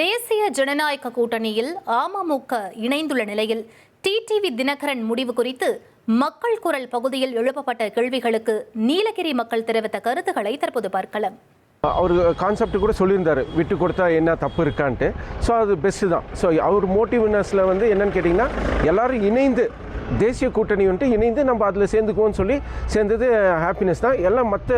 தேசிய ஜனநாயக கூட்டணியில் அமமுக இணைந்துள்ள நிலையில் டிடிவி தினகரன் முடிவு குறித்து மக்கள் குரல் பகுதியில் எழுப்பப்பட்ட கேள்விகளுக்கு நீலகிரி மக்கள் தெரிவித்த கருத்துக்களை தற்போது பார்க்கலாம். அவர் கான்செப்ட் கூட சொல்லியிருந்தார், விட்டு கொடுத்தா என்ன தப்பு இருக்கான்ட்டு. ஸோ அது பெஸ்ட்டு தான். ஸோ அவர் மோட்டிவ்னஸில் வந்து என்னென்னு கேட்டிங்கன்னா, எல்லோரும் இணைந்து தேசிய கூட்டணி வந்துட்டு இணைந்து நம்ம அதில் சேர்ந்துக்குவோன்னு சொல்லி சேர்ந்தது ஹாப்பினஸ் தான். எல்லாம் மற்ற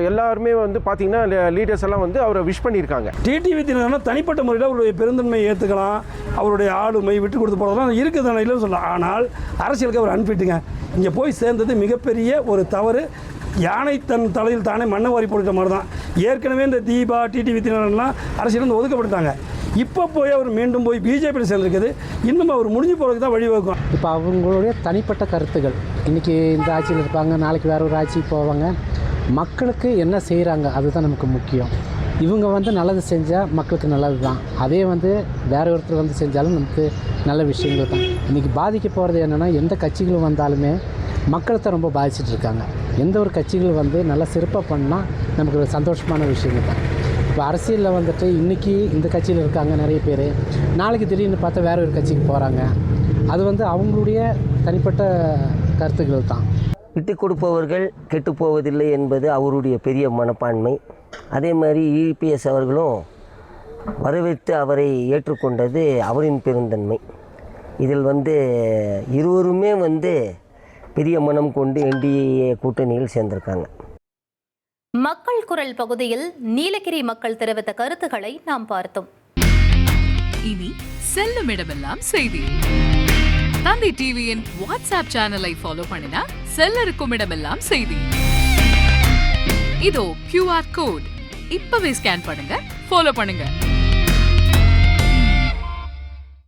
எல்லாருமே வந்து பார்த்திங்கன்னா லீடர்ஸ் எல்லாம் வந்து அவரை விஷ் பண்ணியிருக்காங்க. டிடிவி தினகரன் தனிப்பட்ட முறையில் அவருடைய பெருந்தன்மையை ஏற்றுக்கலாம், அவருடைய ஆளுமை விட்டு கொடுத்து போகிறதெல்லாம் இருக்குதுன்னு இல்லைன்னு சொல்லலாம். ஆனால் அரசியலுக்கு அவர் அனுப்பிட்டுங்க. இங்கே போய் சேர்ந்தது மிகப்பெரிய ஒரு தவறு. யானை தன் தலையில் தானே மண்ணை வாரி போட்ட மாதிரி தான். ஏற்கனவே இந்த தீபா டிடிவி தினகரன்லாம் அரசியல் வந்து ஒதுக்கப்பட்டாங்க. இப்போ போய் அவர் மீண்டும் போய் பிஜேபியில் சேர்ந்துருக்குது. இன்னும் அவர் முடிஞ்சு போகிறதுக்கு தான் வழிவகுக்கும். இப்போ அவங்களுடைய தனிப்பட்ட கருத்துக்கள், இன்றைக்கி இந்த ஆட்சியில் இருப்பாங்க, நாளைக்கு வேறு ஒரு ஆட்சிக்கு போவாங்க. மக்களுக்கு என்ன செய்கிறாங்க அதுதான் நமக்கு முக்கியம். இவங்க வந்து நல்லது செஞ்சால் மக்களுக்கு நல்லது தான். அதே வந்து வேற ஒருத்தர் வந்து செஞ்சாலும் நமக்கு நல்ல விஷயங்கள் தான். இன்றைக்கி பாதிக்க போகிறது என்னென்னா, எந்த கட்சிகளும் வந்தாலுமே மக்களை தான் ரொம்ப பாதிச்சுட்டு இருக்காங்க. எந்த ஒரு கட்சிகள் வந்து நல்லா சிறப்பாக பண்ணால் நமக்கு ஒரு சந்தோஷமான விஷயங்கள் தான். இப்போ அரசியலில் வந்துட்டு இன்றைக்கி இந்த கட்சியில் இருக்காங்க நிறைய பேர், நாளைக்கு திடீர்னு பார்த்தா வேற ஒரு கட்சிக்கு போகிறாங்க. அது வந்து அவங்களுடைய தனிப்பட்ட கருத்துக்கள் தான். விட்டு கொடுப்பவர்கள் கெட்டு போவதில்லை என்பது அவருடைய பெரிய மனப்பான்மை. அதே மாதிரி இபிஎஸ் அவர்களும் வரவேற்று அவரை ஏற்றுக்கொண்டது அவரின் பெருந்தன்மை. இதில் வந்து இருவருமே வந்து பெரிய மனம் கொண்டு என்டிஏ கூட்டணியில் சேர்ந்திருக்காங்க. மக்கள் குரல் பகுதியில் நீலகிரி மக்கள் தெரிவித்த கருத்துக்களை நாம் பார்த்தோம். இனி செல்லும் இடமெல்லாம் செய்தி. தந்தி டிவியின் வாட்ஸ்அப் சேனலை ஃபாலோ பண்ணினா செல்ல இருக்கும் இடமெல்லாம் செய்தி. இதோ QR கோட் இப்பவே ஸ்கேன் பண்ணுங்க, ஃபாலோ பண்ணுங்க.